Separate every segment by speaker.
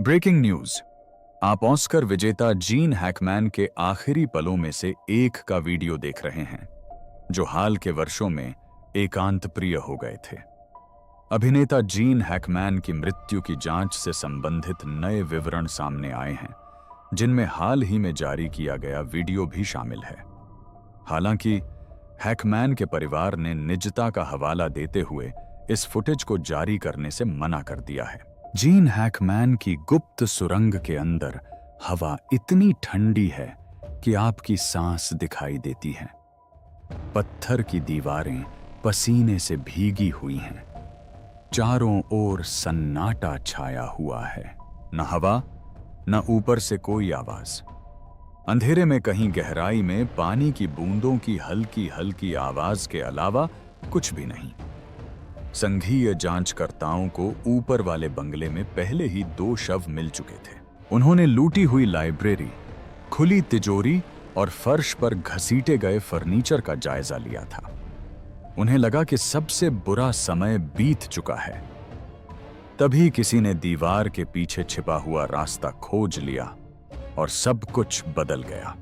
Speaker 1: Breaking news. आप Oscar विजेता Gene Hackman के आखिरी पलों में से एक का वीडियो देख रहे हैं, जो हाल के वर्षों में एकांत प्रिय हो गए थे। अभिनेता जीन हैकमैन की मृत्यु की जांच से संबंधित नए विवरण सामने आए हैं, जिनमें हाल ही में जारी किया गया वीडियो भी शामिल है। हालांकि हैकमैन के परिवार ने निजता का हवाला देते हुए इस फुटेज को जारी करने से मना कर दिया है। जीन हैकमैन की गुप्त सुरंग के अंदर हवा इतनी ठंडी है कि आपकी सांस दिखाई देती है। पत्थर की दीवारें पसीने से भीगी हुई हैं। चारों ओर सन्नाटा छाया हुआ है। न हवा, न ऊपर से कोई आवाज। अंधेरे में कहीं गहराई में पानी की बूंदों की हल्की हल्की आवाज के अलावा कुछ भी नहीं। संघीय जांचकर्ताओं को ऊपर वाले बंगले में पहले ही 2 शव मिल चुके थे। उन्होंने लूटी हुई लाइब्रेरी, खुली तिजोरी और फर्श पर घसीटे गए फर्नीचर का जायजा लिया था। उन्हें लगा कि सबसे बुरा समय बीत चुका है। तभी किसी ने दीवार के पीछे छिपा हुआ रास्ता खोज लिया और सब कुछ बदल गया।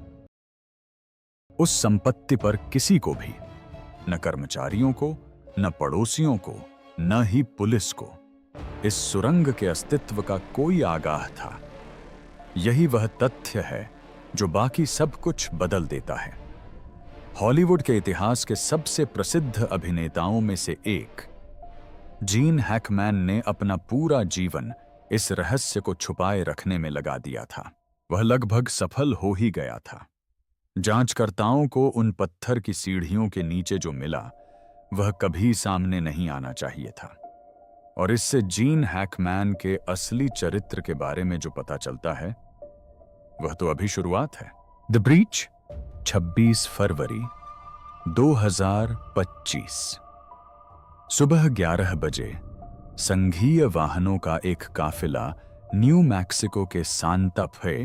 Speaker 1: उस संपत्ति पर किसी को भी, न कर्मचारियों को, न पड़ोसियों को, न ही पुलिस को, इस सुरंग के अस्तित्व का कोई आगाह था। यही वह तथ्य है जो बाकी सब कुछ बदल देता है। हॉलीवुड के इतिहास के सबसे प्रसिद्ध अभिनेताओं में से एक जीन हैकमैन ने अपना पूरा जीवन इस रहस्य को छुपाए रखने में लगा दिया था। वह लगभग सफल हो ही गया था। जांचकर्ताओं को उन पत्थर की सीढ़ियों के नीचे जो मिला, वह कभी सामने नहीं आना चाहिए था। और इससे जीन हैकमैन के असली चरित्र के बारे में जो पता चलता है, वह तो अभी शुरुआत है। द ब्रीच, 26 फरवरी 2025 सुबह 11 बजे संघीय वाहनों का एक काफिला न्यू मैक्सिको के सांता फे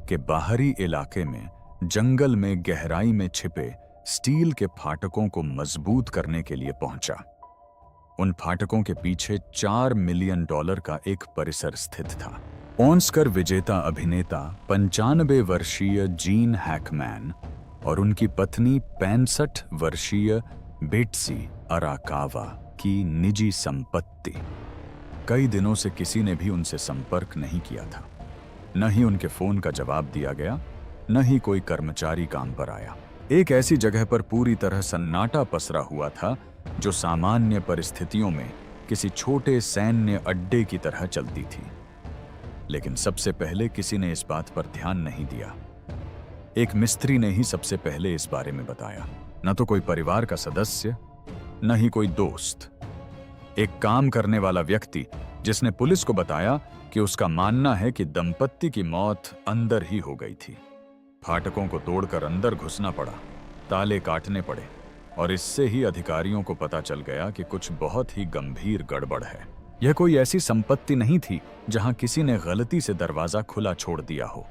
Speaker 1: के बाहरी इलाके में जंगल में गहराई में छिपे स्टील के फाटकों को मजबूत करने के लिए पहुंचा। उन फाटकों के पीछे $4 मिलियन का एक परिसर स्थित था। ऑस्कर विजेता अभिनेता 95 वर्षीय जीन हैकमैन और उनकी पत्नी 65 वर्षीय बेट्सी अराकावा की निजी संपत्ति। कई दिनों से किसी ने भी उनसे संपर्क नहीं किया था। न ही उनके फोन का जवाब दिया गया, न ही कोई कर्मचारी काम पर आया। एक ऐसी जगह पर पूरी तरह सन्नाटा पसरा हुआ था जो सामान्य परिस्थितियों में किसी छोटे सैन्य अड्डे की तरह चलती थी। लेकिन सबसे पहले किसी ने इस बात पर ध्यान नहीं दिया। एक मिस्त्री ने ही सबसे पहले इस बारे में बताया। न तो कोई परिवार का सदस्य, न ही कोई दोस्त। एक काम करने वाला व्यक्ति जिसने पुलिस को बताया कि उसका मानना है कि दंपत्ति की मौत अंदर ही हो गई थी। फाटकों को तोड़कर अंदर घुसना पड़ा, ताले काटने पड़े और इससे ही अधिकारियों को पता चल गया कि कुछ बहुत ही गंभीर गड़बड़ है। यह कोई ऐसी संपत्ति नहीं थी जहां किसी ने गलती से दरवाजा खुला छोड़ दिया हो।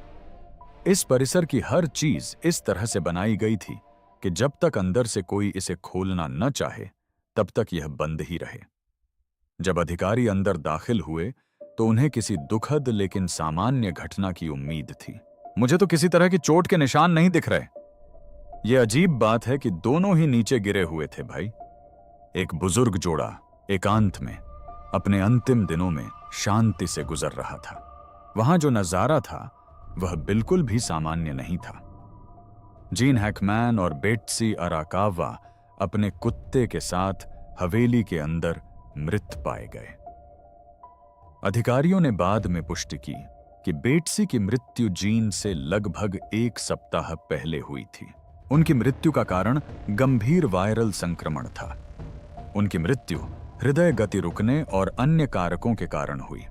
Speaker 1: इस परिसर की हर चीज इस तरह से बनाई गई थी कि जब तक अंदर से कोई इसे खोलना न चाहे, तब तक यह बंद ही रहे। जब अधिकारी अंदर दाखिल हुए तो उन्हें किसी दुखद लेकिन सामान्य घटना की उम्मीद थी। मुझे तो किसी तरह की चोट के निशान नहीं दिख रहे। यह अजीब बात है कि दोनों ही नीचे गिरे हुए थे भाई। एक बुजुर्ग जोड़ा एकांत में अपने अंतिम दिनों में शांति से गुजर रहा था। वहां जो नजारा था वह बिल्कुल भी सामान्य नहीं था। जीन हैकमैन और बेट्सी अराकावा अपने कुत्ते के साथ हवेली के अंदर मृत पाए गए। अधिकारियों ने बाद में पुष्टि की कि बेट्सी की मृत्यु जीन से लगभग 1 सप्ताह पहले हुई थी। उनकी मृत्यु का कारण गंभीर वायरल संक्रमण था। उनकी मृत्यु हृदय गति रुकने और अन्य कारकों के कारण हुई।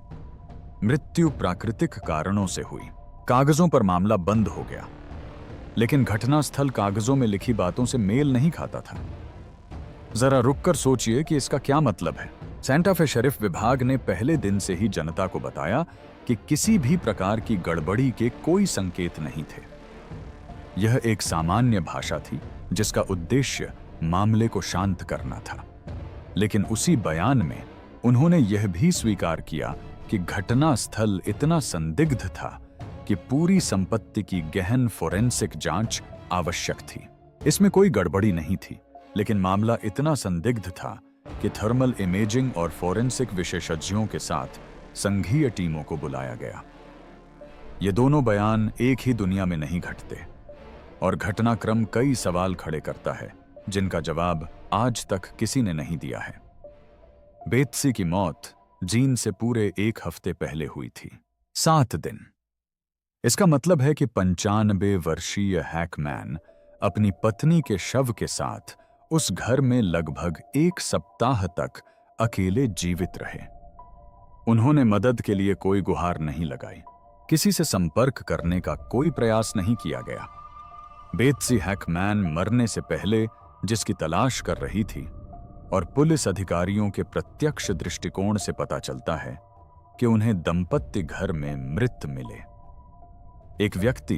Speaker 1: मृत्यु प्राकृतिक कारणों से हुई। कागजों पर मामला बंद हो गया, लेकिन घटनास्थल कागजों में लिखी बातों से मेल नहीं खाता था। जरा रुककर सोचिए कि इसका क्या मतलब है। सांता फे शरीफ विभाग ने पहले दिन से ही जनता को बताया कि किसी भी प्रकार की गड़बड़ी के कोई संकेत नहीं थे। यह एक सामान्य भाषा थी जिसका उद्देश्य मामले को शांत करना था। लेकिन उसी बयान में उन्होंने यह भी स्वीकार किया कि घटना स्थल इतना संदिग्ध था कि पूरी संपत्ति की गहन फोरेंसिक जांच आवश्यक थी। इसमें कोई गड़बड़ी नहीं थी, लेकिन मामला इतना संदिग्ध था कि थर्मल इमेजिंग और फोरेंसिक विशेषज्ञों के साथ संघीय टीमों को बुलाया गया। ये दोनों बयान एक ही दुनिया में नहीं घटते और घटनाक्रम कई सवाल खड़े करता है जिनका जवाब आज तक किसी ने नहीं दिया है। बेत्सी की मौत जीन से पूरे 1 हफ्ते पहले हुई थी, 7 दिन। इसका मतलब है कि 95 वर्षीय हैकमैन अपनी पत्नी के शव के साथ उस घर में लगभग 1 सप्ताह तक अकेले जीवित रहे। उन्होंने मदद के लिए कोई गुहार नहीं लगाई, किसी से संपर्क करने का कोई प्रयास नहीं किया गया। बेत्सी हैकमैन मरने से पहले जिसकी तलाश कर रही थी और पुलिस अधिकारियों के प्रत्यक्ष दृष्टिकोण से पता चलता है कि उन्हें दंपत्ति घर में मृत मिले। एक व्यक्ति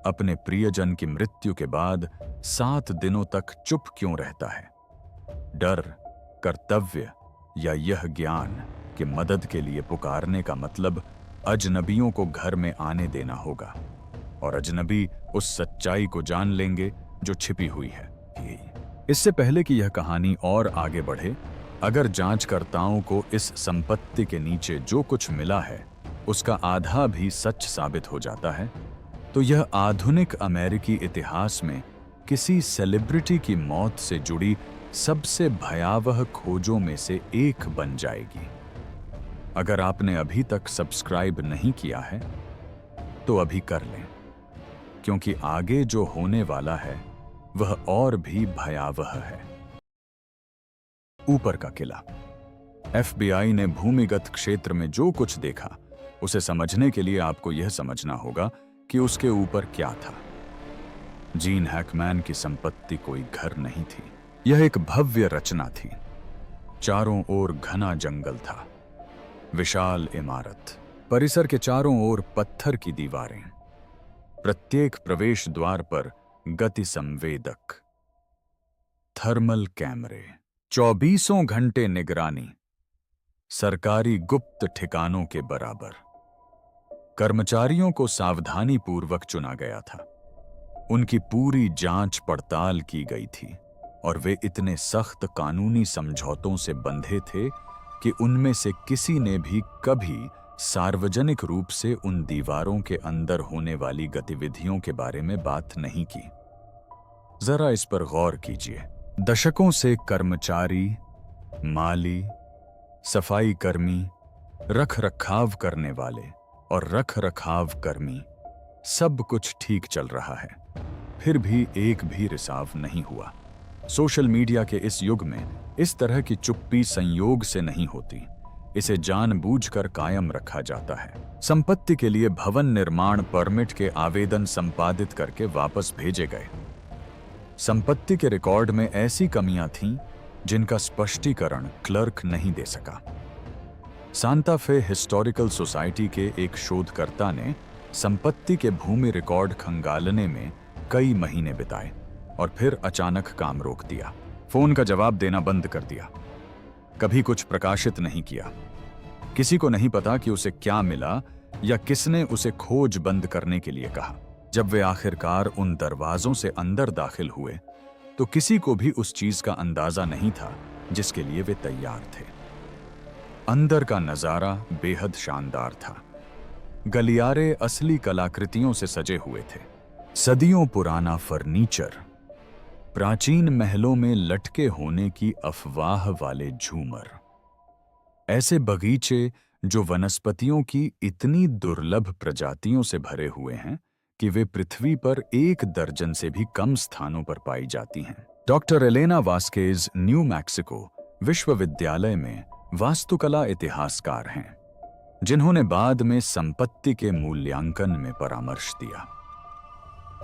Speaker 1: अपने प्रियजन की मृत्यु के बाद 7 दिनों तक चुप क्यों रहता है? डर, कर्तव्य या यह ज्ञान कि मदद के लिए पुकारने का मतलब अजनबियों को घर में आने देना होगा और अजनबी उस सच्चाई को जान लेंगे जो छिपी हुई है। इससे पहले कि यह कहानी और आगे बढ़े, अगर जांचकर्ताओं को इस संपत्ति के नीचे जो कुछ मिला है उसका आधा भी सच साबित हो जाता है, तो यह आधुनिक अमेरिकी इतिहास में किसी सेलिब्रिटी की मौत से जुड़ी सबसे भयावह खोजों में से एक बन जाएगी। अगर आपने अभी तक सब्सक्राइब नहीं किया है तो अभी कर लें, क्योंकि आगे जो होने वाला है वह और भी भयावह है। ऊपर का किला। FBI ने भूमिगत क्षेत्र में जो कुछ देखा उसे समझने के लिए आपको यह समझना होगा कि उसके ऊपर क्या था। जीन हैकमैन की संपत्ति कोई घर नहीं थी, यह एक भव्य रचना थी। चारों ओर घना जंगल था, विशाल इमारत, परिसर के चारों ओर पत्थर की दीवारें, प्रत्येक प्रवेश द्वार पर गति संवेदक, थर्मल कैमरे, 24 घंटे निगरानी, सरकारी गुप्त ठिकानों के बराबर। कर्मचारियों को सावधानी पूर्वक चुना गया था, उनकी पूरी जांच पड़ताल की गई थी और वे इतने सख्त कानूनी समझौतों से बंधे थे कि उनमें से किसी ने भी कभी सार्वजनिक रूप से उन दीवारों के अंदर होने वाली गतिविधियों के बारे में बात नहीं की। जरा इस पर गौर कीजिए। दशकों से कर्मचारी, माली, सफाई कर्मी, रख रखाव करने वाले और रख रखाव कर्मी, सब कुछ ठीक चल रहा है, फिर भी एक भी रिसाव नहीं हुआ। सोशल मीडिया के इस युग में इस तरह की चुप्पी संयोग से नहीं होती, इसे जानबूझकर कायम रखा जाता है। संपत्ति के लिए भवन निर्माण परमिट के आवेदन संपादित करके वापस भेजे गए। संपत्ति के रिकॉर्ड में ऐसी कमियां थीं जिनका स्पष्टीकरण क्लर्क नहीं दे सका। सांता फे हिस्टोरिकल सोसाइटी के एक शोधकर्ता ने संपत्ति के भूमि रिकॉर्ड खंगालने में कई महीने बिताए और फिर अचानक काम रोक दिया। फोन का जवाब देना बंद कर दिया, कभी कुछ प्रकाशित नहीं किया। किसी को नहीं पता कि उसे क्या मिला या किसने उसे खोज बंद करने के लिए कहा। जब वे आखिरकार उन दरवाजों से अंदर दाखिल हुए तो किसी को भी उस चीज का अंदाजा नहीं था जिसके लिए वे तैयार थे। अंदर का नजारा बेहद शानदार था। गलियारे असली कलाकृतियों से सजे हुए थे, सदियों पुराना फर्नीचर, प्राचीन महलों में लटके होने की अफवाह वाले झूमर, ऐसे बगीचे जो वनस्पतियों की इतनी दुर्लभ प्रजातियों से भरे हुए हैं कि वे पृथ्वी पर 1 दर्जन से भी कम स्थानों पर पाई जाती हैं। Doctor Elena Vazquez new Mexico विश्वविद्यालय में वास्तुकला इतिहासकार हैं, जिन्होंने बाद में संपत्ति के मूल्यांकन में परामर्श दिया।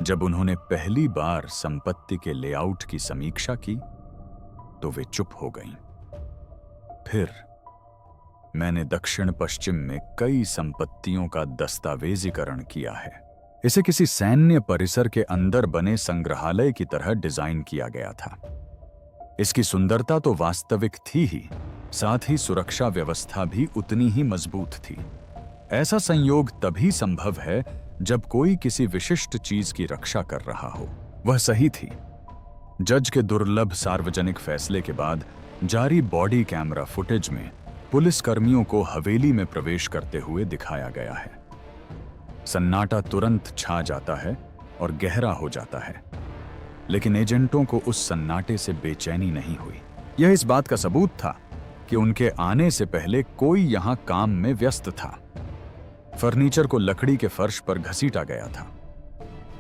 Speaker 1: जब उन्होंने पहली बार संपत्ति के लेआउट की समीक्षा की तो वे चुप हो गईं। फिर मैंने दक्षिण पश्चिम में कई संपत्तियों का दस्तावेजीकरण किया है। इसे किसी सैन्य परिसर के अंदर बने संग्रहालय की तरह डिजाइन किया गया था। इसकी सुंदरता तो वास्तविक थी ही, साथ ही सुरक्षा व्यवस्था भी उतनी ही मजबूत थी। ऐसा संयोग तभी संभव है जब कोई किसी विशिष्ट चीज की रक्षा कर रहा हो। वह सही थी। जज के दुर्लभ सार्वजनिक फैसले के बाद जारी बॉडी कैमरा फुटेज में पुलिस कर्मियों को हवेली में प्रवेश करते हुए दिखाया गया है। सन्नाटा तुरंत छा जाता है और गहरा हो जाता है, लेकिन एजेंटों को उस सन्नाटे से बेचैनी नहीं हुई। यह इस बात का सबूत था कि उनके आने से पहले कोई यहां काम में व्यस्त था। फर्नीचर को लकड़ी के फर्श पर घसीटा गया था।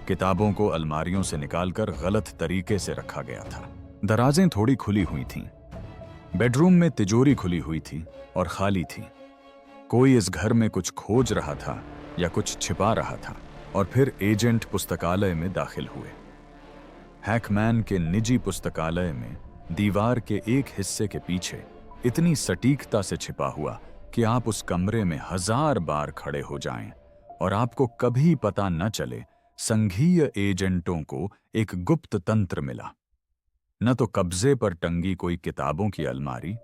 Speaker 1: किताबों को अलमारियों से निकालकर गलत तरीके से रखा गया था। दराजें थोड़ी खुली हुई थीं। बेडरूम में तिजोरी खुली हुई थी और खाली थी। कोई इस घर में कुछ खोज रहा था या कुछ छिपा रहा था। और फिर एजेंट पुस्तकालय में दाखिल हुए। हैकमैन के निजी पुस्तकालय में दीवार के एक हिस्से के पीछे इतनी सटीकता से छिपा हुआ कि आप उस कमरे में 1000 बार खड़े हो जाएं और आपको कभी पता न चले, संघीय एजेंटों को एक गुप्त तंत्र मिला। न तो कब्जे पर टंगी कोई किताबों की अलमारी,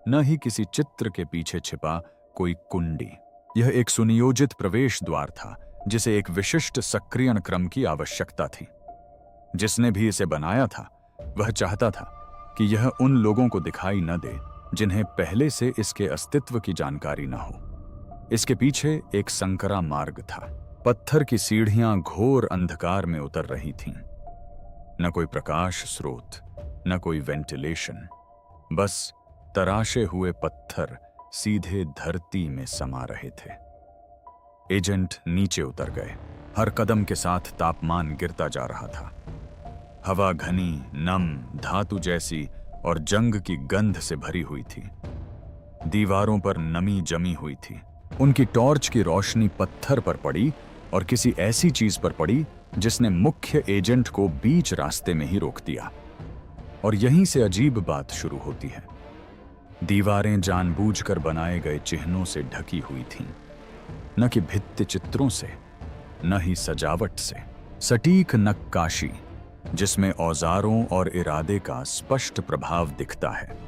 Speaker 1: न ही किसी चित्र के पीछे छिपा कोई कुंडी। यह एक सुनियोजित प्रवेश द्वार था जिसे एक विशिष्ट सक्रियण क्रम की आवश्यकता थी। जिसने भी इसे बनाया था वह चाहता था कि यह उन लोगों को दिखाई न दे जिन्हें पहले से इसके अस्तित्व की जानकारी न हो। इसके पीछे एक संकरा मार्ग था। पत्थर की सीढ़ियां घोर अंधकार में उतर रही थीं। न कोई प्रकाश स्रोत, न कोई वेंटिलेशन, बस तराशे हुए पत्थर सीधे धरती में समा रहे थे। एजेंट नीचे उतर गए। हर कदम के साथ तापमान गिरता जा रहा था। हवा घनी, नम, धातु जैसी और जंग की गंध से भरी हुई थी। दीवारों पर नमी जमी हुई थी। उनकी टॉर्च की रोशनी पत्थर पर पड़ी और किसी ऐसी चीज पर पड़ी जिसने मुख्य एजेंट को बीच रास्ते में ही रोक दिया। और यहीं से अजीब बात शुरू होती है। दीवारें जानबूझकर बनाए गए चिन्हों से ढकी हुई थीं, न कि भित्ति चित्रों से, न ही सजावट से। सटीक नक्काशी जिसमें औजारों और इरादे का स्पष्ट प्रभाव दिखता है।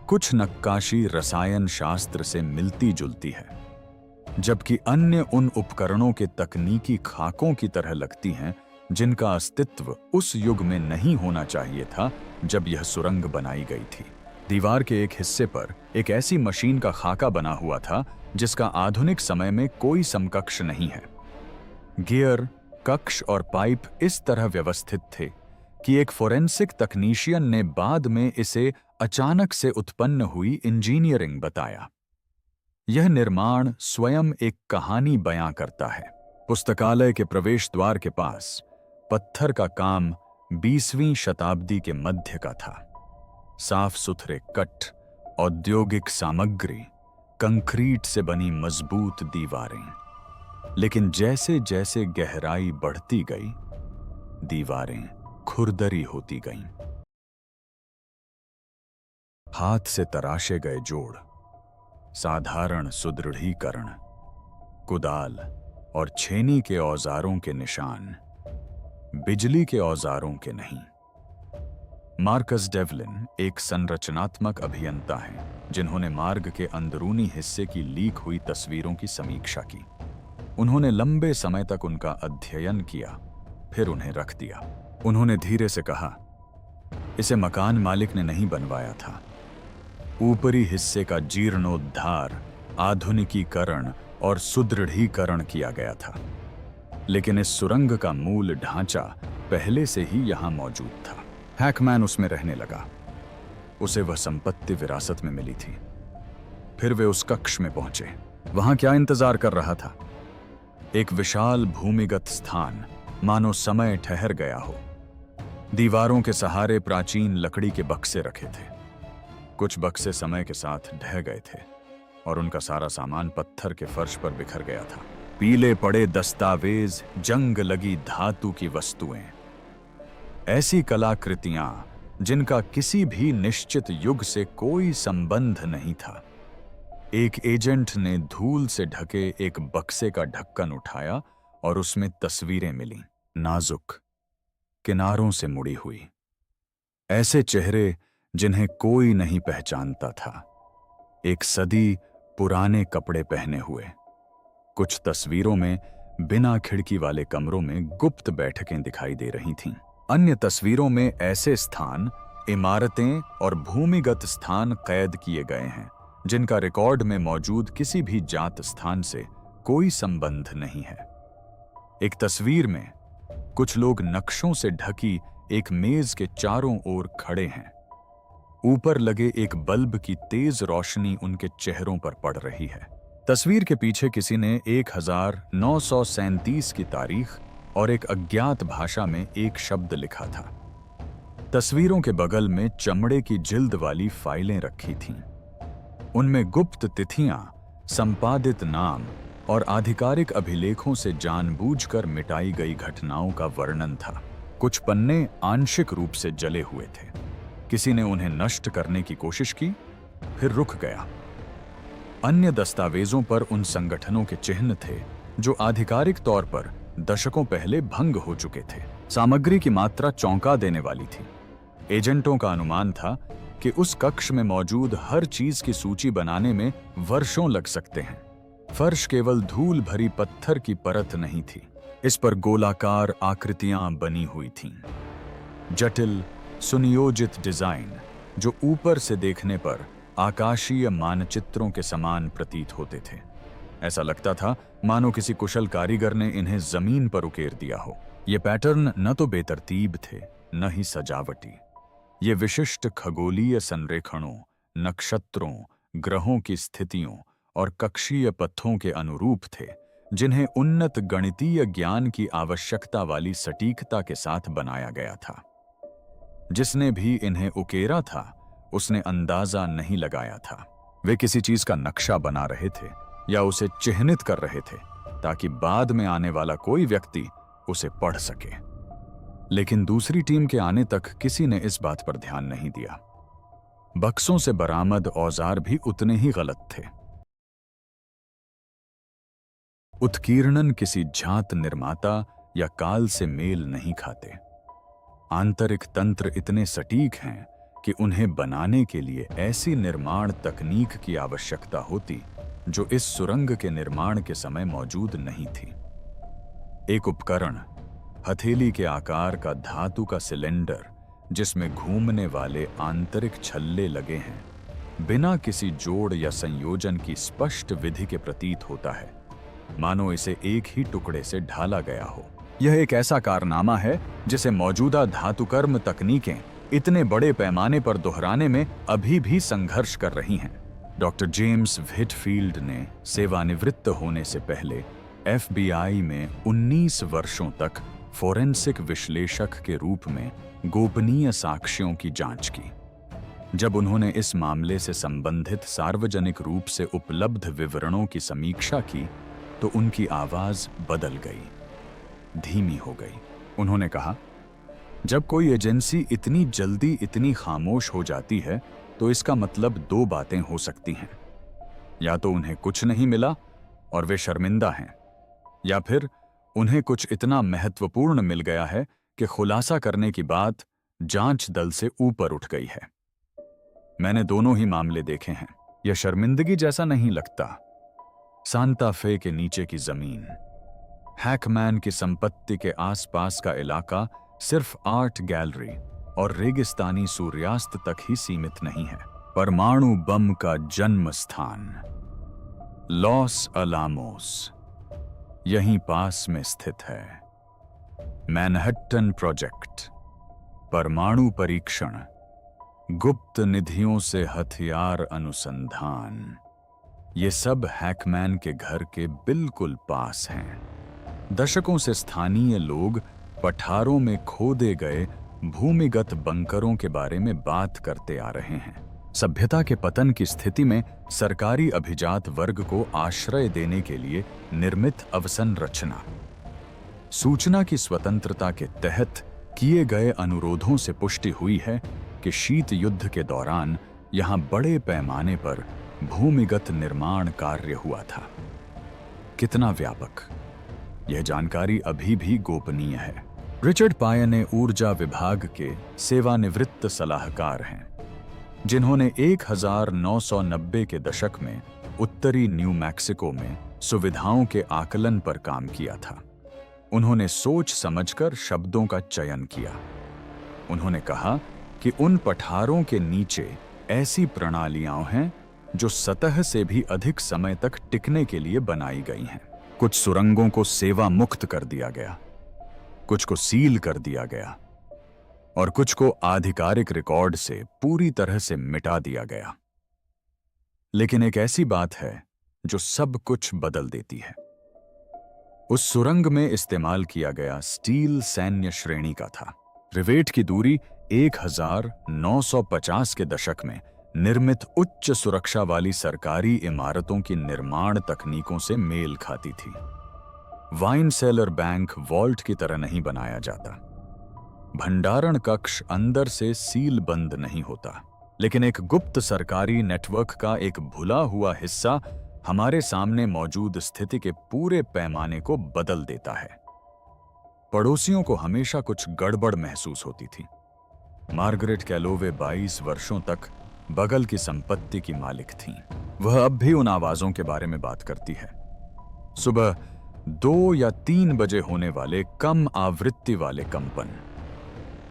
Speaker 1: कुछ नक्काशी रसायन शास्त्र से मिलती जुलती है, जबकि अन्य उन उपकरणों के तकनीकी खाकों की तरह लगती हैं जिनका अस्तित्व उस युग में नहीं होना चाहिए था जब यह सुरंग बनाई गई थी। दीवार के एक हिस्से पर एक ऐसी मशीन का खाका बना हुआ था जिसका आधुनिक समय में कोई समकक्ष नहीं है। गियर, कक्ष और पाइप इस तरह व्यवस्थित थे कि एक फोरेंसिक तकनीशियन ने बाद में इसे अचानक से उत्पन्न हुई इंजीनियरिंग बताया। यह निर्माण स्वयं एक कहानी बयां करता है। पुस्तकालय के प्रवेश द्वार के पास पत्थर का काम 20वीं शताब्दी के मध्य का था। साफ सुथरे कट, औद्योगिक सामग्री, कंक्रीट से बनी मजबूत दीवारें। लेकिन जैसे जैसे गहराई बढ़ती गई, दीवारें खुरदरी होती गईं। हाथ से तराशे गए जोड़, साधारण सुदृढ़ीकरण, कुदाल और छेनी के औजारों के निशान, बिजली के औजारों के नहीं। मार्कस डेवलिन एक संरचनात्मक अभियंता हैं जिन्होंने मार्ग के अंदरूनी हिस्से की लीक हुई तस्वीरों की समीक्षा की। उन्होंने लंबे समय तक उनका अध्ययन किया, फिर उन्हें रख दिया। उन्होंने धीरे से कहा, इसे मकान मालिक ने नहीं बनवाया था। ऊपरी हिस्से का जीर्णोद्धार, आधुनिकीकरण और सुदृढ़ीकरण किया गया था, लेकिन इस सुरंग का मूल ढांचा पहले से ही यहां मौजूद था। हैकमैन उसमें रहने लगा। उसे वह संपत्ति विरासत में मिली थी। फिर वे उस कक्ष में पहुंचे। वहां क्या इंतजार कर रहा था? एक विशाल भूमिगत स्थान, मानो समय ठहर गया हो। दीवारों के सहारे प्राचीन लकड़ी के बक्से रखे थे। कुछ बक्से समय के साथ ढह गए थे और उनका सारा सामान पत्थर के फर्श पर बिखर गया था। पीले पड़े दस्तावेज, जंग लगी धातु की वस्तुएं, ऐसी कलाकृतियां जिनका किसी भी निश्चित युग से कोई संबंध नहीं था। एक एजेंट ने धूल से ढके एक बक्से का ढक्कन उठाया और उसमें तस्वीरें मिलीं, नाजुक, किनारों से मुड़ी हुई, ऐसे चेहरे जिन्हें कोई नहीं पहचानता था। एक सदी पुराने कपड़े पहने हुए। कुछ तस्वीरों में बिना खिड़की वाले कमरों में गुप्त बैठकें दिखाई दे रही थीं। अन्य तस्वीरों में ऐसे स्थान, इमारतें और भूमिगत स्थान कैद किए गए हैं जिनका रिकॉर्ड में मौजूद किसी भी जात स्थान से कोई संबंध नहीं है। एक तस्वीर में कुछ लोग नक्शों से ढकी एक मेज के चारों ओर खड़े हैं। ऊपर लगे एक बल्ब की तेज रोशनी उनके चेहरों पर पड़ रही है। तस्वीर के पीछे किसी ने 1937 की तारीख और एक अज्ञात भाषा में एक शब्द लिखा था। तस्वीरों के बगल में चमड़े की जिल्द वाली फाइलें रखी थीं। उनमें गुप्त तिथियां, संपादित नाम और आधिकारिक अभिलेखों से जानबूझकर मिटाई गई घटनाओं का वर्णन था। कुछ पन्ने आंशिक रूप से जले हुए थे। किसी ने उन्हें नष्ट करने की कोशिश की, फिर रुक गया। अन्य दस्तावेजों पर उन संगठनों के चिन्ह थे जो आधिकारिक तौर पर दशकों पहले भंग हो चुके थे। सामग्री की मात्रा चौंका देने वाली थी। एजेंटों का अनुमान था कि उस कक्ष में मौजूद हर चीज की सूची बनाने में वर्षों लग सकते हैं। फर्श केवल धूल भरी पत्थर की परत नहीं थी, इस पर गोलाकार आकृतियां बनी हुई थीं। जटिल, सुनियोजित डिजाइन जो ऊपर से देखने पर आकाशीय मानचित्रों के समान प्रतीत होते थे। ऐसा लगता था मानो किसी कुशल कारीगर ने इन्हें जमीन पर उकेर दिया हो। ये पैटर्न न तो बेतरतीब थे, न ही सजावटी। ये विशिष्ट खगोलीय संरेखणों, नक्षत्रों, ग्रहों की स्थितियों और कक्षीय पथों के अनुरूप थे, जिन्हें उन्नत गणितीय ज्ञान की आवश्यकता वाली सटीकता के साथ बनाया गया था। जिसने भी इन्हें उकेरा था, उसने अंदाजा नहीं लगाया था। वे किसी चीज का नक्शा बना रहे थे या उसे चिह्नित कर रहे थे ताकि बाद में आने वाला कोई व्यक्ति उसे पढ़ सके। लेकिन दूसरी टीम के आने तक किसी ने इस बात पर ध्यान नहीं दिया। बक्सों से बरामद औजार भी उतने ही गलत थे। उत्कीर्णन किसी झात निर्माता या काल से मेल नहीं खाते। आंतरिक तंत्र इतने सटीक हैं कि उन्हें बनाने के लिए ऐसी निर्माण तकनीक की आवश्यकता होती जो इस सुरंग के निर्माण के समय मौजूद नहीं थी। एक उपकरण, हथेली के आकार का धातु का सिलेंडर जिसमें घूमने वाले आंतरिक छल्ले लगे हैं, बिना किसी जोड़ या संयोजन की स्पष्ट विधि के प्रतीत होता है, मानो इसे एक ही टुकड़े से ढाला गया हो। यह एक ऐसा कारनामा है जिसे मौजूदा धातुकर्म तकनीकें इतने बड़े पैमाने पर दोहराने में अभी भी संघर्ष कर रही हैं। डॉक्टर जेम्स व्हिटफील्ड ने सेवानिवृत्त होने से पहले FBI में 19 वर्षों तक फोरेंसिक विश्लेषक के रूप में गोपनीय साक्ष्यों की जांच की। जब उन्होंने इस मामले से संबंधित सार्वजनिक रूप से उपलब्ध विवरणों की समीक्षा की तो उनकी आवाज बदल गई, धीमी हो गई। उन्होंने कहा, जब कोई एजेंसी इतनी जल्दी इतनी खामोश हो जाती है तो इसका मतलब दो बातें हो सकती हैं। या तो उन्हें कुछ नहीं मिला और वे शर्मिंदा हैं, या फिर उन्हें कुछ इतना महत्वपूर्ण मिल गया है कि खुलासा करने की बात जांच दल से ऊपर उठ गई है। मैंने दोनों ही मामले देखे हैं। यह शर्मिंदगी जैसा नहीं लगता। सांता फे के नीचे की जमीन, हैकमैन की संपत्ति के आसपास का इलाका सिर्फ आर्ट गैलरी और रेगिस्तानी सूर्यास्त तक ही सीमित नहीं है। परमाणु बम का जन्म स्थान लॉस अलामोस यहीं पास में स्थित है। मैनहट्टन प्रोजेक्ट, परमाणु परीक्षण, गुप्त निधियों से हथियार अनुसंधान, ये सब हैकमैन के घर के बिल्कुल पास हैं। दशकों से स्थानीय लोग पठारों में खोदे गए भूमिगत बंकरों के बारे में बात करते आ रहे हैं। सभ्यता के पतन की स्थिति में सरकारी अभिजात वर्ग को आश्रय देने के लिए निर्मित अवसंरचना, सूचना की स्वतंत्रता के तहत किए गए अनुरोधों से पुष्टि हुई है कि शीत युद्ध के दौरान यहां बड़े पैमाने पर भूमिगत निर्माण कार्य हुआ था। कितना व्यापक, यह जानकारी अभी भी गोपनीय है। रिचर्ड पायने ऊर्जा विभाग के सेवानिवृत्त सलाहकार हैं। जिन्होंने 1990 के दशक में उत्तरी न्यू मैक्सिको में सुविधाओं के आकलन पर काम किया था। उन्होंने सोच समझकर शब्दों का चयन किया। उन्होंने कहा कि उन पठारों के नीचे ऐसी प्रणालियां हैं जो सतह से भी अधिक समय तक टिकने के लिए बनाई गई हैं। कुछ सुरंगों को सेवा मुक्त कर दिया गया, कुछ को सील कर दिया गया और कुछ को आधिकारिक रिकॉर्ड से पूरी तरह से मिटा दिया गया। लेकिन एक ऐसी बात है जो सब कुछ बदल देती है। उस सुरंग में इस्तेमाल किया गया स्टील सैन्य श्रेणी का था। रिवेट की दूरी 1950 के दशक में निर्मित उच्च सुरक्षा वाली सरकारी इमारतों की निर्माण तकनीकों से मेल खाती थी। वाइन सेलर बैंक वॉल्ट की तरह नहीं बनाया जाता। भंडारण कक्ष अंदर से सील बंद नहीं होता, लेकिन एक गुप्त सरकारी नेटवर्क का एक भुला हुआ हिस्सा हमारे सामने मौजूद स्थिति के पूरे पैमाने को बदल देता है। पड़ोसियों को हमेशा कुछ गड़बड़ महसूस होती थी। मार्गरेट कैलोवे 22 वर्षों तक बगल की संपत्ति की मालिक थीं। वह अब भी उन आवाजों के बारे में बात करती है। सुबह 2 या 3 बजे होने वाले कम आवृत्ति वाले कंपन,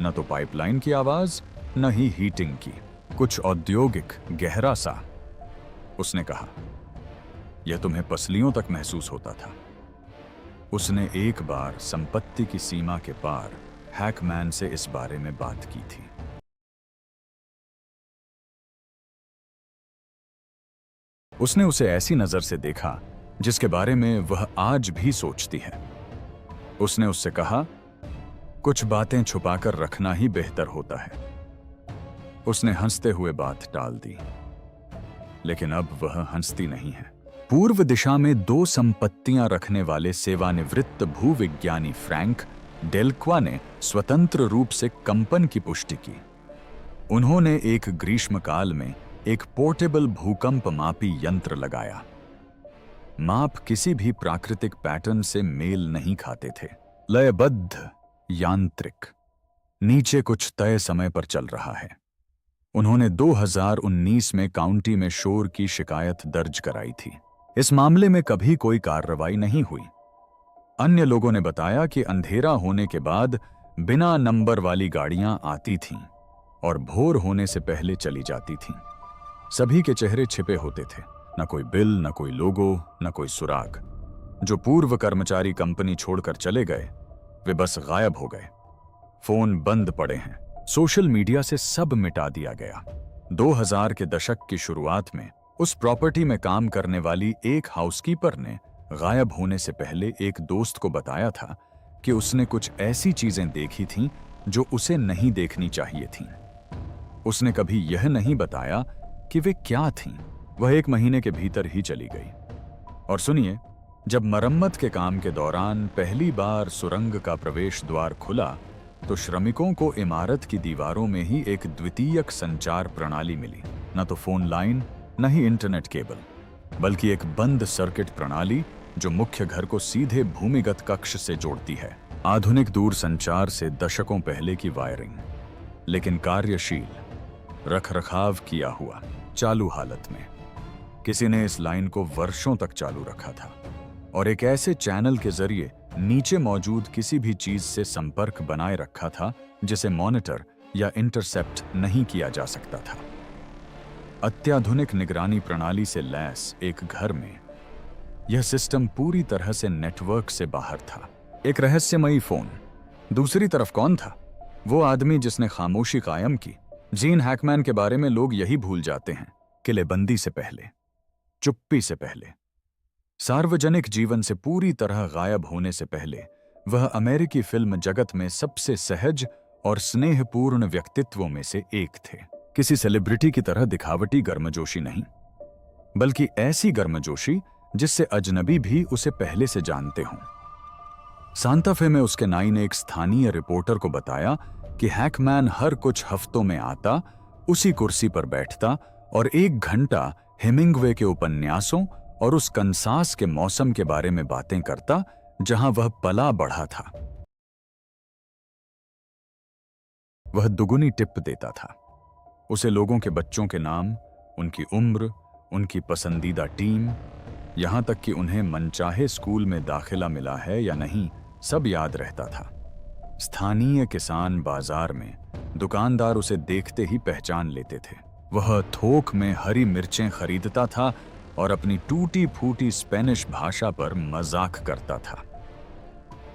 Speaker 1: न तो पाइपलाइन की आवाज न ही हीटिंग की, कुछ औद्योगिक गहरा सा। उसने कहा, यह तुम्हें पसलियों तक महसूस होता था। उसने एक बार संपत्ति की सीमा के पार हैकमैन से इस बारे में बात की थी। उसने उसे ऐसी नजर से देखा जिसके बारे में वह आज भी सोचती है। उसने उससे कहा, कुछ बातें छुपाकर रखना ही बेहतर होता है। उसने हंसते हुए बात टाल दी, लेकिन अब वह हंसती नहीं है। पूर्व दिशा में 2 संपत्तियां रखने वाले सेवानिवृत्त भूविज्ञानी फ्रैंक डेल्क्वा ने स्वतंत्र रूप से कंपन की पुष्टि की। उन्होंने एक ग्रीष्मकाल में एक पोर्टेबल भूकंप मापी यंत्र लगाया। माप किसी भी प्राकृतिक पैटर्न से मेल नहीं खाते थे। लयबद्ध, यांत्रिक, नीचे कुछ तय समय पर चल रहा है। उन्होंने 2019 में काउंटी में शोर की शिकायत दर्ज कराई थी। इस मामले में कभी कोई कार्रवाई नहीं हुई। अन्य लोगों ने बताया कि अंधेरा होने के बाद बिना नंबर वाली गाड़ियां आती थीं और भोर होने से पहले चली जाती थीं। सभी के चेहरे छिपे होते थे, न कोई बिल, न कोई लोगो, न कोई सुराग। जो पूर्व कर्मचारी कंपनी छोड़कर चले गए, वे बस गायब हो गए। फोन बंद पड़े हैं। सोशल मीडिया से सब मिटा दिया गया। 2000 के दशक की शुरुआत में उस प्रॉपर्टी में काम करने वाली एक हाउसकीपर ने गायब होने से पहले एक दोस्त को बताया था कि उसने कुछ ऐसी चीजें देखी थीं जो उसे नहीं देखनी चाहिए थीं। उसने कभी यह नहीं बताया कि वे क्या थीं। वह 1 महीने के भीतर ही चली गई। और सुनिए, जब मरम्मत के काम के दौरान पहली बार सुरंग का प्रवेश द्वार खुला तो श्रमिकों को इमारत की दीवारों में ही एक द्वितीयक संचार प्रणाली मिली। न तो फोन लाइन, न ही इंटरनेट केबल, बल्कि एक बंद सर्किट प्रणाली जो मुख्य घर को सीधे भूमिगत कक्ष से जोड़ती है। आधुनिक दूर संचार से दशकों पहले की वायरिंग, लेकिन कार्यशील, रखरखाव किया हुआ, चालू हालत में। किसी ने इस लाइन को वर्षों तक चालू रखा था और एक ऐसे चैनल के जरिए नीचे मौजूद किसी भी चीज से संपर्क बनाए रखा था जिसे मॉनिटर या इंटरसेप्ट नहीं किया जा सकता था। अत्याधुनिक निगरानी प्रणाली से लैस एक घर में यह सिस्टम पूरी तरह से नेटवर्क से बाहर था। एक रहस्यमयी फोन। दूसरी तरफ कौन था? वो आदमी जिसने खामोशी कायम की। जीन हैकमैन के बारे में लोग यही भूल जाते हैं। किलेबंदी से पहले, चुप्पी से पहले, सार्वजनिक जीवन से पूरी तरह गायब होने से पहले वह अमेरिकी फिल्म जगत में सबसे सहज और स्नेहपूर्ण व्यक्तित्वों में से एक थे। किसी सेलिब्रिटी की तरह दिखावटी गर्मजोशी नहीं, बल्कि ऐसी गर्मजोशी जिससे अजनबी भी उसे पहले से जानते हों। सांता फे में उसके नाई ने एक स्थानीय रिपोर्टर को बताया कि हैकमैन हर कुछ हफ्तों में आता, उसी कुर्सी पर बैठता और 1 घंटा हेमिंग्वे के उपन्यासों और उस कंसास के मौसम के बारे में बातें करता जहां वह पला बढ़ा था। वह दुगुनी टिप देता था। उसे लोगों के बच्चों के नाम, उनकी उम्र, उनकी पसंदीदा टीम, यहाँ तक कि उन्हें मनचाहे स्कूल में दाखिला मिला है या नहीं, सब याद रहता था। स्थानीय किसान बाजार में दुकानदार उसे देखते ही पहचान लेते थे। वह थोक में हरी मिर्चें खरीदता था और अपनी टूटी फूटी स्पेनिश भाषा पर मजाक करता था।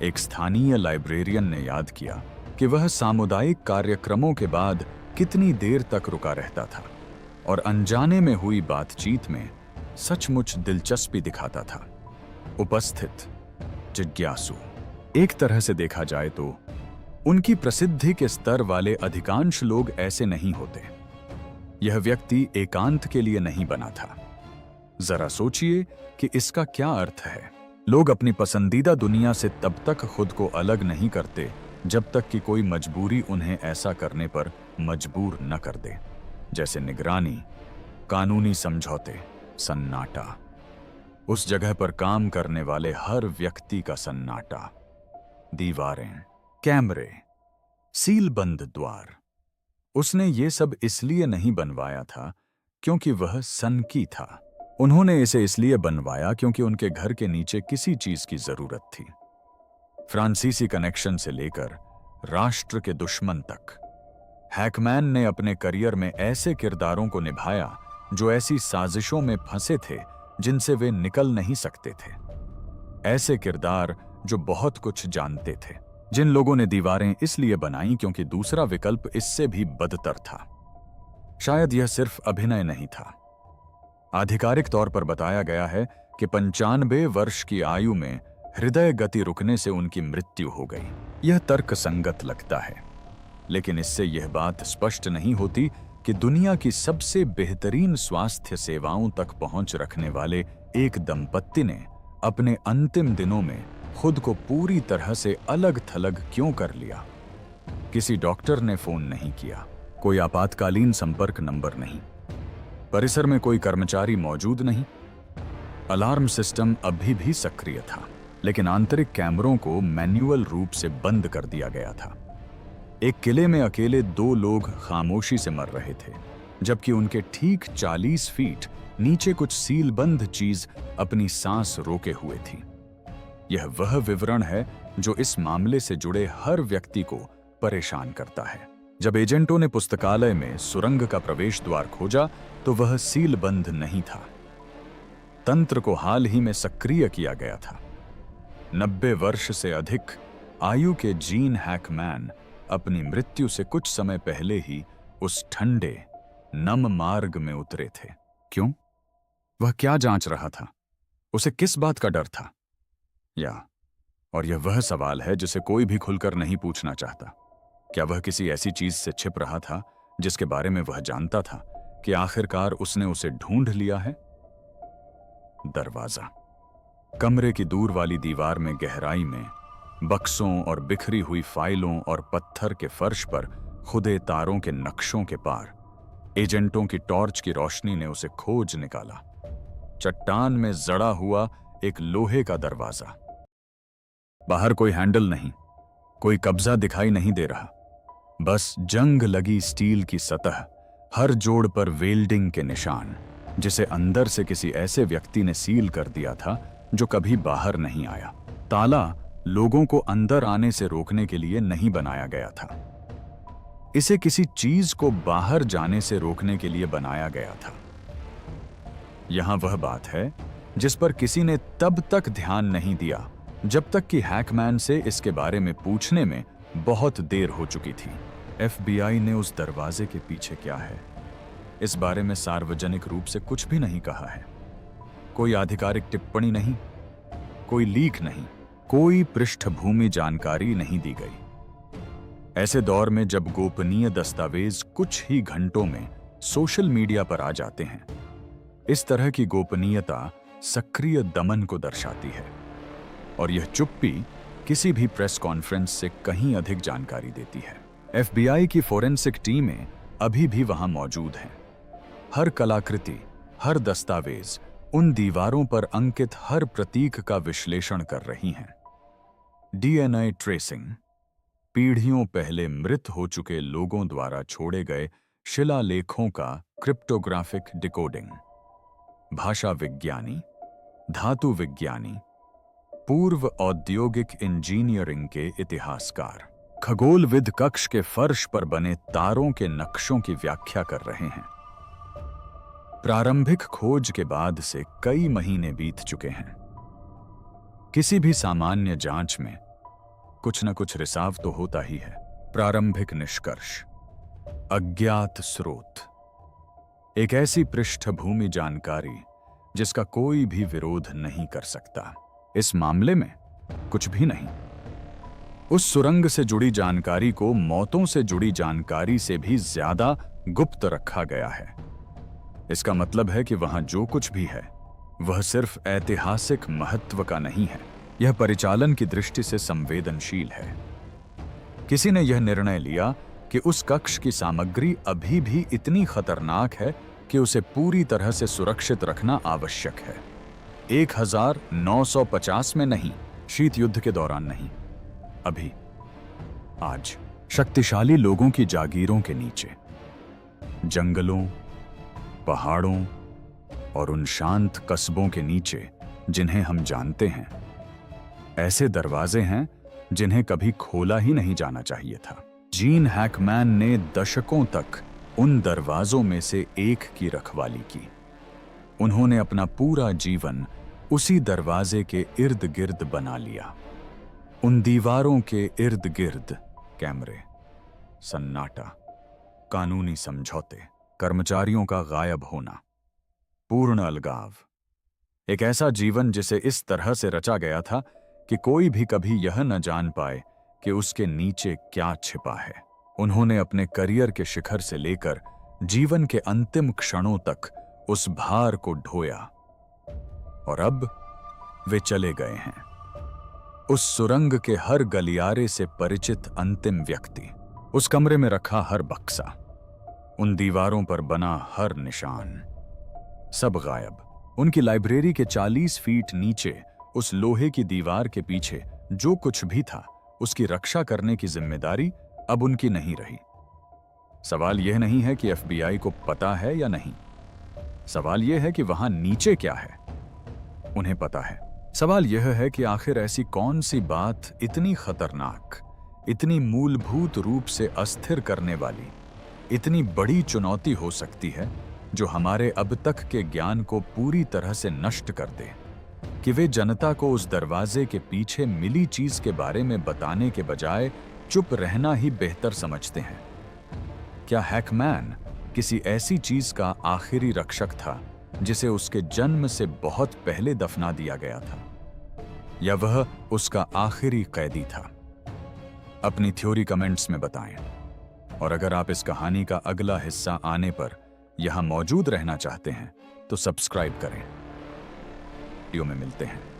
Speaker 1: एक स्थानीय लाइब्रेरियन ने याद किया कि वह सामुदायिक कार्यक्रमों के बाद कितनी देर तक रुका रहता था और अनजाने में हुई बातचीत में सचमुच दिलचस्पी दिखाता था। उपस्थित जिज्ञासु। एक तरह से देखा जाए तो उनकी प्रसिद्धि के स्तर वाले अधिकांश लोग ऐसे नहीं होते। यह व्यक्ति एकांत के लिए नहीं बना था। जरा सोचिए कि इसका क्या अर्थ है। लोग अपनी पसंदीदा दुनिया से तब तक खुद को अलग नहीं करते जब तक कि कोई मजबूरी उन्हें ऐसा करने पर मजबूर न कर दे, जैसे निगरानी, कानूनी समझौते, सन्नाटा। उस जगह पर काम करने वाले हर व्यक्ति का सन्नाटा, दीवारें, कैमरे, सीलबंद द्वार। उसने ये सब इसलिए नहीं बनवाया था क्योंकि वह सनकी था। उन्होंने इसे इसलिए बनवाया क्योंकि उनके घर के नीचे किसी चीज की जरूरत थी। फ्रांसीसी कनेक्शन से लेकर राष्ट्र के दुश्मन तक, हैकमैन ने अपने करियर में ऐसे किरदारों को निभाया जो ऐसी साजिशों में फंसे थे जिनसे वे निकल नहीं सकते थे। ऐसे किरदार जो बहुत कुछ जानते थे, जिन लोगों ने दीवारें इसलिए बनाई क्योंकि दूसरा विकल्प इससे भी बदतर था। शायद यह सिर्फ अभिनय नहीं था। आधिकारिक तौर पर बताया गया है कि 95 वर्ष की आयु में हृदय गति रुकने से उनकी मृत्यु हो गई। यह तर्कसंगत लगता है, लेकिन इससे यह बात स्पष्ट नहीं होती कि दुनिया की सबसे बेहतरीन स्वास्थ्य सेवाओं तक पहुंच रखने वाले एक दंपत्ति ने अपने अंतिम दिनों में खुद को पूरी तरह से अलग थलग क्यों कर लिया। किसी डॉक्टर ने फोन नहीं किया, कोई आपातकालीन संपर्क नंबर नहीं, परिसर में कोई कर्मचारी मौजूद नहीं। अलार्म सिस्टम अभी भी सक्रिय था, लेकिन आंतरिक कैमरों को मैन्युअल रूप से बंद कर दिया गया था। एक किले में अकेले 2 लोग खामोशी से मर रहे थे, जबकि उनके ठीक 40 फीट नीचे कुछ सीलबंद चीज अपनी सांस रोके हुए थी। यह वह विवरण है जो इस मामले से जुड़े हर व्यक्ति को परेशान करता है। जब एजेंटों ने पुस्तकालय में सुरंग का प्रवेश द्वार खोजा तो वह सीलबंद नहीं था। तंत्र को हाल ही में सक्रिय किया गया था। 90 वर्ष से अधिक आयु के जीन हैकमैन अपनी मृत्यु से कुछ समय पहले ही उस ठंडे, नम मार्ग में उतरे थे। क्यों? वह क्या जांच रहा था? उसे किस बात का डर था? और यह वह सवाल है जिसे कोई भी खुलकर नहीं पूछना चाहता। क्या वह किसी ऐसी चीज से छिप रहा था जिसके बारे में वह जानता था कि आखिरकार उसने उसे ढूंढ लिया है? दरवाजा। कमरे की दूर वाली दीवार में गहराई में बक्सों और बिखरी हुई फाइलों और पत्थर के फर्श पर खुदे तारों के नक्शों के पार एजेंटों की टॉर्च की रोशनी ने उसे खोज निकाला। चट्टान में जड़ा हुआ एक लोहे का दरवाजा। बाहर कोई हैंडल नहीं, कोई कब्जा दिखाई नहीं दे रहा, बस जंग लगी स्टील की सतह, हर जोड़ पर वेल्डिंग के निशान, जिसे अंदर से किसी ऐसे व्यक्ति ने सील कर दिया था जो कभी बाहर नहीं आया। ताला लोगों को अंदर आने से रोकने के लिए नहीं बनाया गया था, इसे किसी चीज को बाहर जाने से रोकने के लिए बनाया गया था। यहां वह बात है जिस पर किसी ने तब तक ध्यान नहीं दिया जब तक कि हैकमैन से इसके बारे में पूछने में बहुत देर हो चुकी थी। FBI ने उस दरवाजे के पीछे क्या है, इस बारे में सार्वजनिक रूप से कुछ भी नहीं कहा है। कोई आधिकारिक टिप्पणी नहीं, कोई लीक नहीं, कोई पृष्ठभूमि जानकारी नहीं दी गई। ऐसे दौर में जब गोपनीय दस्तावेज कुछ ही घंटों में सोशल मीडिया पर आ जाते हैं, इस तरह की गोपनीयता सक्रिय दमन को दर्शाती है, और यह चुप्पी किसी भी प्रेस कॉन्फ्रेंस से कहीं अधिक जानकारी देती है। FBI की फोरेंसिक टीमें अभी भी वहां मौजूद हैं। हर कलाकृति, हर दस्तावेज, उन दीवारों पर अंकित हर प्रतीक का विश्लेषण कर रही हैं। DNA ट्रेसिंग, पीढ़ियों पहले मृत हो चुके लोगों द्वारा छोड़े गए शिलालेखों का क्रिप्टोग्राफिक डिकोडिंग, भाषा विज्ञानी, धातु विज्ञानी, पूर्व औद्योगिक इंजीनियरिंग के इतिहासकार खगोलविद कक्ष के फर्श पर बने तारों के नक्शों की व्याख्या कर रहे हैं। प्रारंभिक खोज के बाद से कई महीने बीत चुके हैं। किसी भी सामान्य जांच में कुछ न कुछ रिसाव तो होता ही है। प्रारंभिक निष्कर्ष, अज्ञात स्रोत, एक ऐसी पृष्ठभूमि जानकारी जिसका कोई भी विरोध नहीं कर सकता। इस मामले में कुछ भी नहीं। उस सुरंग से जुड़ी जानकारी को मौतों से जुड़ी जानकारी से भी ज्यादा गुप्त रखा गया है। इसका मतलब है कि वहां जो कुछ भी है वह सिर्फ ऐतिहासिक महत्व का नहीं है, यह परिचालन की दृष्टि से संवेदनशील है। किसी ने यह निर्णय लिया कि उस कक्ष की सामग्री अभी भी इतनी खतरनाक है कि उसे पूरी तरह से सुरक्षित रखना आवश्यक है। 1950 में नहीं, शीत युद्ध के दौरान नहीं, अभी, आज, शक्तिशाली लोगों की जागीरों के नीचे, जंगलों, पहाड़ों और उन शांत कस्बों के नीचे जिन्हें हम जानते हैं, ऐसे दरवाजे हैं जिन्हें कभी खोला ही नहीं जाना चाहिए था। जीन हैकमैन ने दशकों तक उन दरवाजों में से एक की रखवाली की। उन्होंने अपना पूरा जीवन उसी दरवाजे के इर्द गिर्द बना लिया। उन दीवारों के इर्द गिर्द कैमरे, सन्नाटा, कानूनी समझौते, कर्मचारियों का गायब होना, पूर्ण अलगाव, एक ऐसा जीवन जिसे इस तरह से रचा गया था कि कोई भी कभी यह न जान पाए कि उसके नीचे क्या छिपा है। उन्होंने अपने करियर के शिखर से लेकर जीवन के अंतिम क्षणों तक उस भार को ढोया और अब वे चले गए हैं। उस सुरंग के हर गलियारे से परिचित अंतिम व्यक्ति, उस कमरे में रखा हर बक्सा, उन दीवारों पर बना हर निशान, सब गायब। उनकी लाइब्रेरी के 40 फीट नीचे उस लोहे की दीवार के पीछे जो कुछ भी था उसकी रक्षा करने की जिम्मेदारी अब उनकी नहीं रही। सवाल यह नहीं है कि FBI को पता है या नहीं, सवाल यह है कि वहां नीचे क्या है। उन्हें पता है। सवाल यह है कि आखिर ऐसी कौन सी बात इतनी खतरनाक, इतनी मूलभूत रूप से अस्थिर करने वाली, इतनी बड़ी चुनौती हो सकती है जो हमारे अब तक के ज्ञान को पूरी तरह से नष्ट कर दे, कि वे जनता को उस दरवाजे के पीछे मिली चीज के बारे में बताने के बजाय चुप रहना ही बेहतर समझते हैं। क्या हैकमैन किसी ऐसी चीज का आखिरी रक्षक था जिसे उसके जन्म से बहुत पहले दफना दिया गया था, या वह उसका आखिरी कैदी था? अपनी थ्योरी कमेंट्स में बताएं। और अगर आप इस कहानी का अगला हिस्सा आने पर यहां मौजूद रहना चाहते हैं तो सब्सक्राइब करें। वीडियो में मिलते हैं।